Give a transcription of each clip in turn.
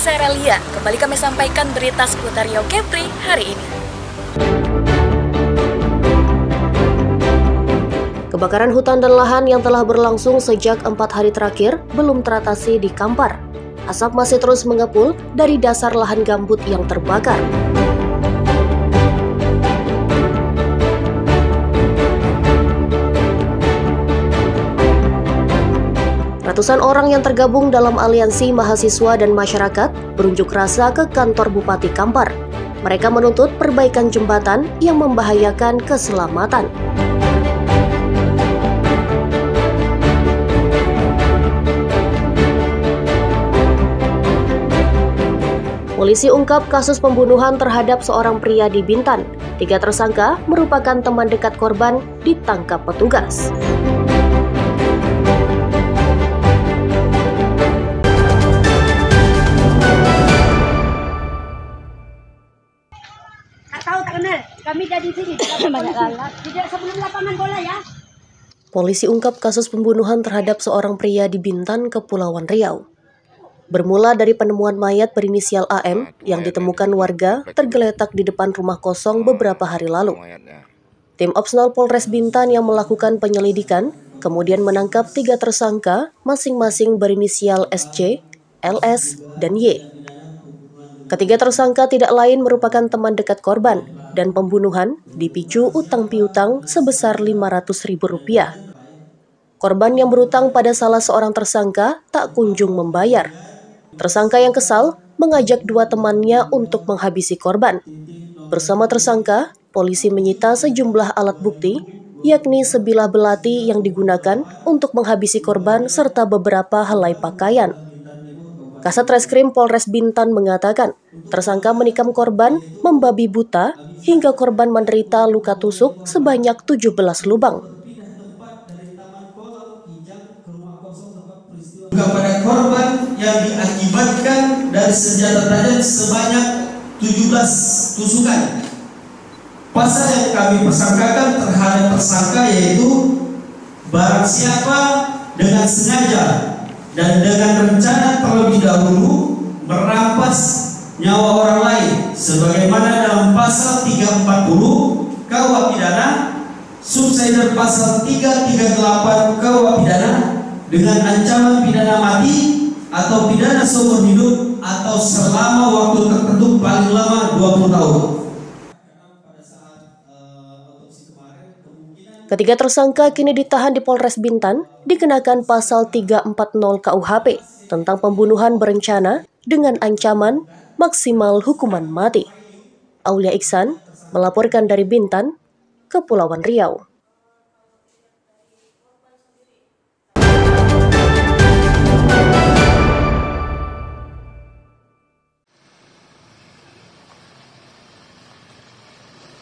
saya Relia. Kembali kami sampaikan berita seputar Riau Kepri hari ini. Kebakaran hutan dan lahan yang telah berlangsung sejak 4 hari terakhir belum teratasi di Kampar. Asap masih terus mengepul dari dasar lahan gambut yang terbakar. Ratusan orang yang tergabung dalam aliansi mahasiswa dan masyarakat berunjuk rasa ke kantor Bupati Kampar. Mereka menuntut perbaikan jembatan yang membahayakan keselamatan. Polisi ungkap kasus pembunuhan terhadap seorang pria di Bintan. 3 tersangka merupakan teman dekat korban ditangkap petugas. Kami dari sini, banyak galak. Tidak sebelum lapangan bola ya. Polisi ungkap kasus pembunuhan terhadap seorang pria di Bintan, Kepulauan Riau. Bermula dari penemuan mayat berinisial AM yang ditemukan warga tergeletak di depan rumah kosong beberapa hari lalu. Tim Opsnal Polres Bintan yang melakukan penyelidikan kemudian menangkap 3 tersangka masing-masing berinisial SC, LS, dan Y. Ketiga tersangka tidak lain merupakan teman dekat korban dan pembunuhan dipicu utang piutang sebesar Rp500.000. Korban yang berutang pada salah seorang tersangka tak kunjung membayar. Tersangka yang kesal mengajak 2 temannya untuk menghabisi korban. Bersama tersangka, polisi menyita sejumlah alat bukti, yakni sebilah belati yang digunakan untuk menghabisi korban serta beberapa helai pakaian. Kasat Reskrim Polres Bintan mengatakan, tersangka menikam korban membabi buta hingga korban menderita luka tusuk sebanyak 17 lubang. Kepada korban yang diakibatkan dari senjata tajam sebanyak 17 tusukan. Pasal yang kami persangkakan terhadap tersangka yaitu barang siapa dengan sengaja dan dengan rencana terlebih dahulu merampas nyawa orang lain sebagaimana dalam pasal 340 KUH pidana subsider pasal 338 KUH pidana dengan ancaman pidana mati atau pidana seumur hidup atau selama waktu tertentu paling lama 20 tahun. Ketiga tersangka kini ditahan di Polres Bintan dikenakan pasal 340 KUHP tentang pembunuhan berencana dengan ancaman maksimal hukuman mati. Aulia Iksan melaporkan dari Bintan, Kepulauan Riau.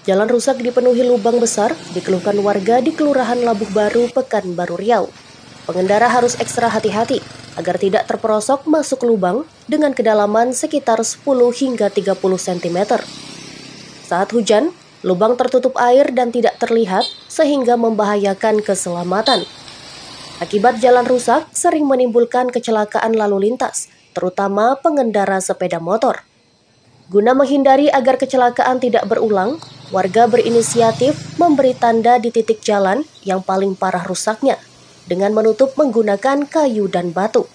Jalan rusak dipenuhi lubang besar dikeluhkan warga di Kelurahan Labuh Baru, Pekanbaru Riau. Pengendara harus ekstra hati-hati agar tidak terperosok masuk lubang dengan kedalaman sekitar 10 hingga 30 cm. Saat hujan, lubang tertutup air dan tidak terlihat sehingga membahayakan keselamatan. Akibat jalan rusak sering menimbulkan kecelakaan lalu lintas, terutama pengendara sepeda motor. Guna menghindari agar kecelakaan tidak berulang, warga berinisiatif memberi tanda di titik jalan yang paling parah rusaknya dengan menutup menggunakan kayu dan batu.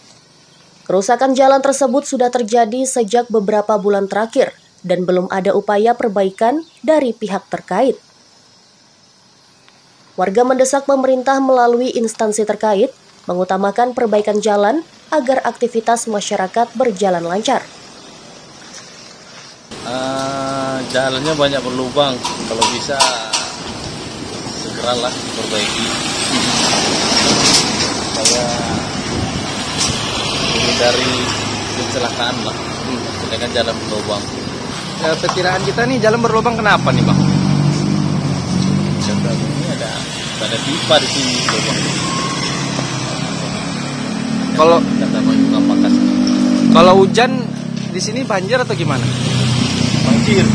Kerusakan jalan tersebut sudah terjadi sejak beberapa bulan terakhir dan belum ada upaya perbaikan dari pihak terkait. Warga mendesak pemerintah melalui instansi terkait mengutamakan perbaikan jalan agar aktivitas masyarakat berjalan lancar. Jalannya banyak berlubang, kalau bisa segeralah diperbaiki supaya menghindari kecelakaan lah. Ini kan jalan berlubang. Ya, perkiraan kita nih jalan berlubang kenapa nih bang? Ini ada pipa di sini lubang. Kalau hujan di sini banjir atau gimana? Banjir.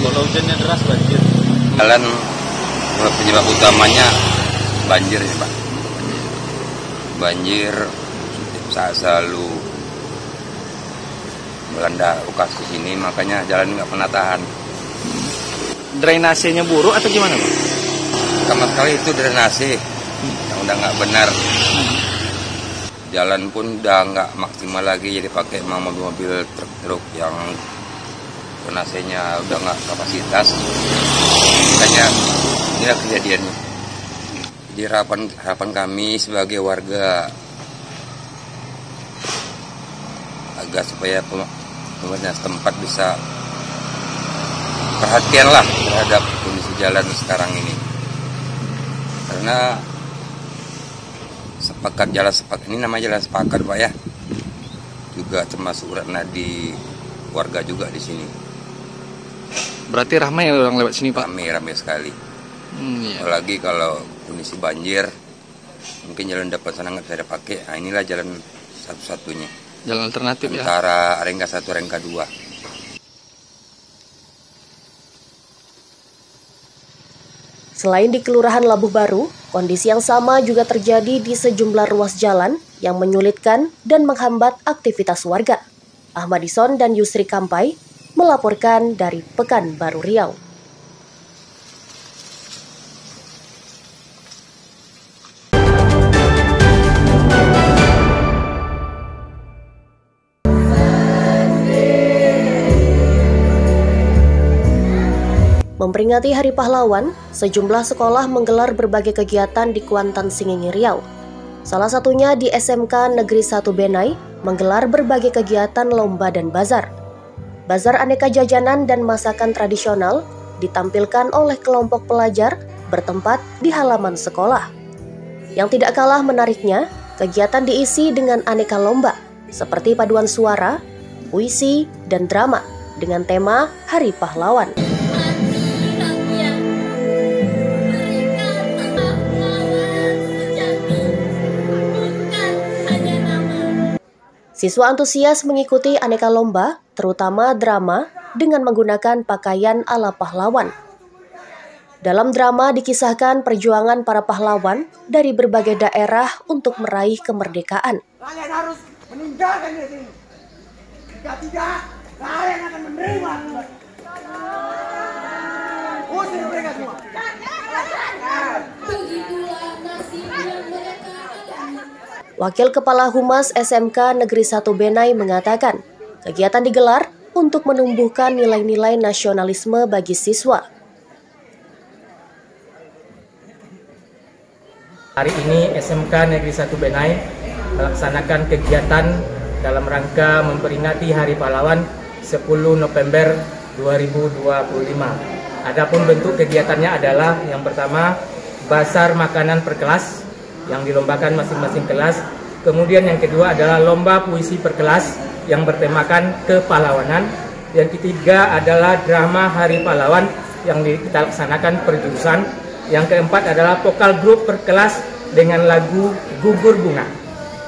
Kalau hujannya deras banjir. Jalan penyebab utamanya banjir ya Pak. Banjir selalu melanda lokasi sini, makanya jalan nggak pernah tahan. Drainasenya buruk atau gimana, Pak? Sama sekali itu drainase yang udah nggak benar. Jalan pun udah nggak maksimal lagi, jadi pakai mobil-mobil truk-truk yang drainasenya udah nggak kapasitas. Makanya inilah kejadiannya. Jadi harapan kami sebagai warga agar supaya pemerintah setempat bisa perhatianlah terhadap kondisi jalan sekarang ini. Karena ini namanya jalan sepakat, Pak ya. Juga termasuk ratna di warga juga di sini. Berarti ramai orang lewat sini, Pak? Ramai sekali. Iya. Apalagi kalau kondisi banjir, mungkin jalan depan sana nggak bisa dipakai. Nah, inilah jalan satu-satunya. Jalan alternatif ya? Antara Rengga 1, Rengga 2. Selain di Kelurahan Labuh Baru, kondisi yang sama juga terjadi di sejumlah ruas jalan yang menyulitkan dan menghambat aktivitas warga. Ahmadison dan Yusri Kampai melaporkan dari Pekanbaru Riau. Memperingati Hari Pahlawan, sejumlah sekolah menggelar berbagai kegiatan di Kuantan, Singenge, Riau. Salah satunya di SMK Negeri 1 Benai menggelar berbagai kegiatan lomba dan bazar. Bazar aneka jajanan dan masakan tradisional ditampilkan oleh kelompok pelajar bertempat di halaman sekolah. Yang tidak kalah menariknya, kegiatan diisi dengan aneka lomba seperti paduan suara, puisi, dan drama dengan tema Hari Pahlawan. Siswa antusias mengikuti aneka lomba, terutama drama, dengan menggunakan pakaian ala pahlawan. Dalam drama dikisahkan perjuangan para pahlawan dari berbagai daerah untuk meraih kemerdekaan. Kalian harus meninggalkan ini. Jika tidak, kalian akan menerima. Usir mereka semua. Wakil Kepala Humas SMK Negeri 1 Benai mengatakan, kegiatan digelar untuk menumbuhkan nilai-nilai nasionalisme bagi siswa. Hari ini SMK Negeri 1 Benai melaksanakan kegiatan dalam rangka memperingati Hari Pahlawan 10 November 2025. Adapun bentuk kegiatannya adalah yang pertama, bazar makanan per kelas yang dilombakan masing-masing kelas. Kemudian yang kedua adalah lomba puisi per kelas yang bertemakan kepahlawanan. Yang ketiga adalah drama Hari Pahlawan yang kita laksanakan per jurusan. Yang keempat adalah vokal grup per kelas dengan lagu Gugur Bunga.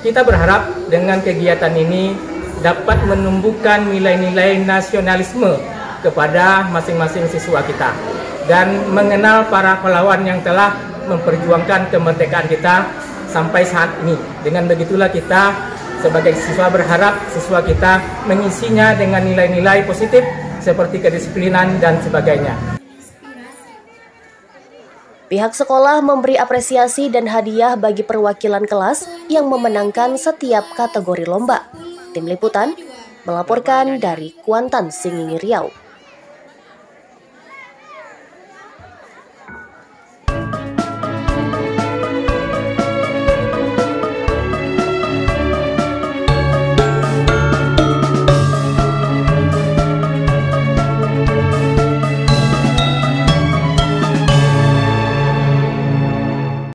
Kita berharap dengan kegiatan ini dapat menumbuhkan nilai-nilai nasionalisme kepada masing-masing siswa kita dan mengenal para pahlawan yang telah memperjuangkan kemerdekaan kita sampai saat ini. Dengan begitulah kita sebagai siswa berharap siswa kita mengisinya dengan nilai-nilai positif seperti kedisiplinan dan sebagainya. Pihak sekolah memberi apresiasi dan hadiah bagi perwakilan kelas yang memenangkan setiap kategori lomba. Tim Liputan melaporkan dari Kuantan, Singenge, Riau.